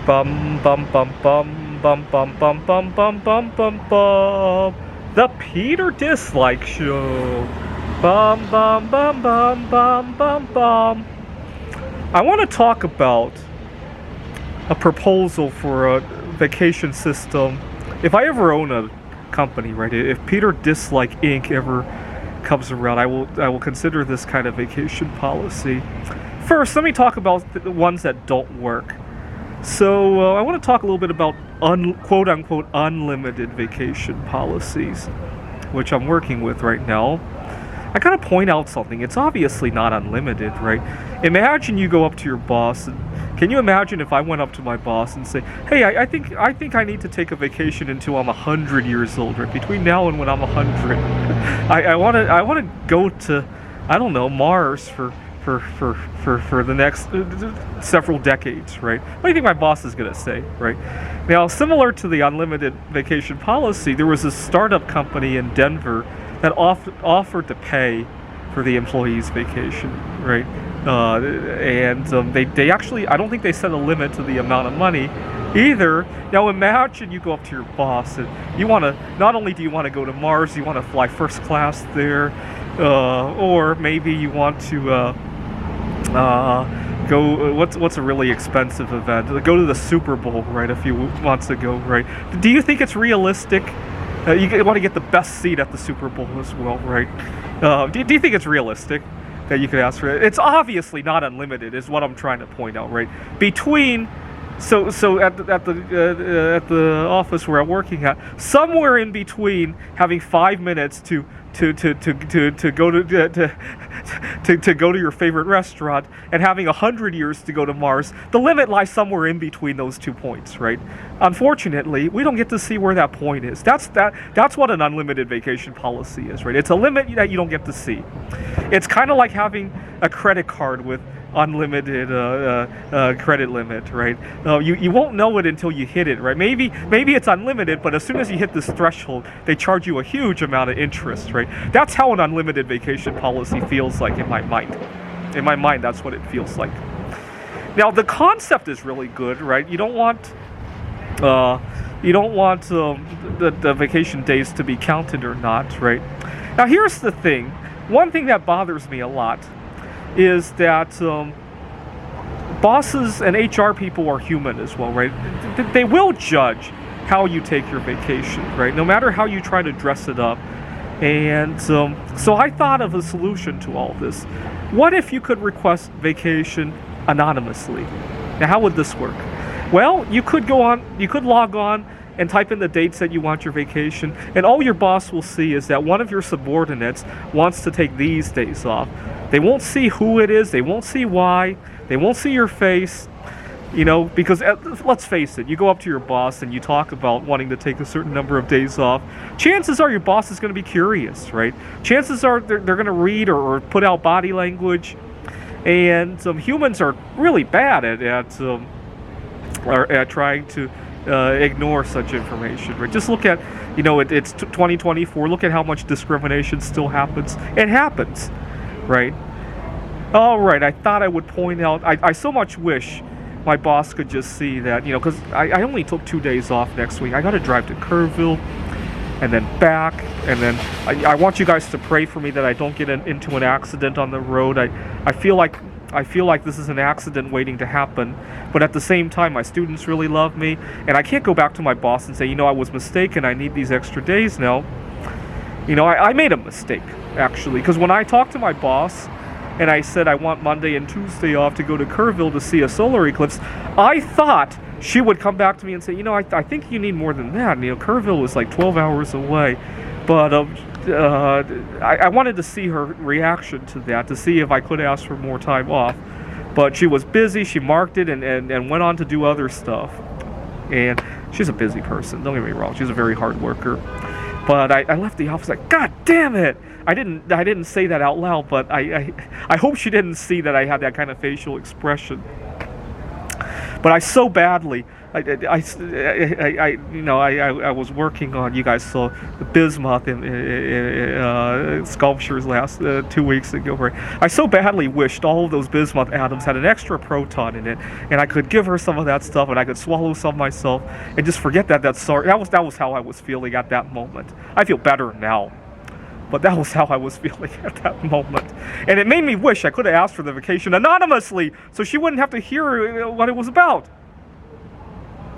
Bum bum bum bum bum bum bum bum bum bum bum bum. The Peter Dislike Show. Bum bum bum bum bum bum bum. I want to talk about a proposal for a vacation system. If I ever own a company, right? If Peter Dislike Inc. ever comes around, I will consider this kind of vacation policy. First, let me talk about the ones that don't work. So I want to talk a little bit about quote-unquote unlimited vacation policies, which I'm working with right now. I gotta point out something. It's obviously not unlimited, right? Imagine you go up to your boss. Can you imagine if I went up to my boss and say, "Hey, I think I need to take a vacation until I'm 100 years old. Right? Between now and when I'm 100, I wanna go to, I don't know, Mars for the next several decades, right?" What do you think my boss is gonna say, right? Now, similar to the unlimited vacation policy, there was a startup company in Denver that offered to pay for the employee's vacation, right? They actually, I don't think they set a limit to the amount of money either. Now imagine you go up to your boss and you want to, not only do you want to go to Mars, you want to fly first class there, or maybe you want to go, what's a really expensive event? Go to the Super Bowl, right, a few months ago, right? Do you think it's realistic? You want to get the best seat at the Super Bowl as well, right? Do you think it's realistic that you could ask for it? It's obviously not unlimited, is what I'm trying to point out, right? So at the office where I'm working at, somewhere in between having 5 minutes to go to your favorite restaurant and having 100 years to go to Mars, the limit lies somewhere in between those 2 points, right? Unfortunately, we don't get to see where that point is. That's what an unlimited vacation policy is, right? It's a limit that you don't get to see. It's kind of like having a credit card with unlimited credit limit, right? You won't know it until you hit it, right? Maybe it's unlimited, but as soon as you hit this threshold, they charge you a huge amount of interest, right? That's how an unlimited vacation policy feels like in my mind. In my mind, that's what it feels like. Now, the concept is really good, right? You don't want the vacation days to be counted or not, right? Now, here's the thing. One thing that bothers me a lot is that bosses and HR people are human as well, right? They will judge how you take your vacation, right? No matter how you try to dress it up. And so I thought of a solution to all this. What if you could request vacation anonymously? Now, how would this work? Well, you could log on and type in the dates that you want your vacation, and all your boss will see is that one of your subordinates wants to take these days off. They won't see who it is, they won't see why, they won't see your face, because let's face it, you go up to your boss and you talk about wanting to take a certain number of days off, chances are your boss is going to be curious, right? Chances are they're going to read or put out body language, and humans are really bad at trying to ignore such information, right? Just look at, it's 2024. Look at how much discrimination still happens. It happens, right? All right, I thought I would point out, I so much wish my boss could just see that, because I only took 2 days off next week. I got to drive to Kerrville and then back, and then I want you guys to pray for me that I don't get into an accident on the road. I feel like this is an accident waiting to happen, but at the same time, my students really love me, and I can't go back to my boss and say, I was mistaken, I need these extra days now. I made a mistake, actually, because when I talked to my boss, and I said I want Monday and Tuesday off to go to Kerrville to see a solar eclipse, I thought she would come back to me and say, I think you need more than that. Kerrville was like 12 hours away, but I wanted to see her reaction to that, to see if I could ask for more time off. But she was busy, she marked it, and went on to do other stuff. And she's a busy person, don't get me wrong, she's a very hard worker. But I left the office like, God damn it! I didn't say that out loud, but I hope she didn't see that I had that kind of facial expression. But I so badly, I was working on, you guys saw the bismuth sculptures last 2 weeks ago. Right? I so badly wished all of those bismuth atoms had an extra proton in it, and I could give her some of that stuff, and I could swallow some myself, and just forget that sorry. That was how I was feeling at that moment. I feel better now. But that was how I was feeling at that moment. And it made me wish I could have asked for the vacation anonymously so she wouldn't have to hear what it was about.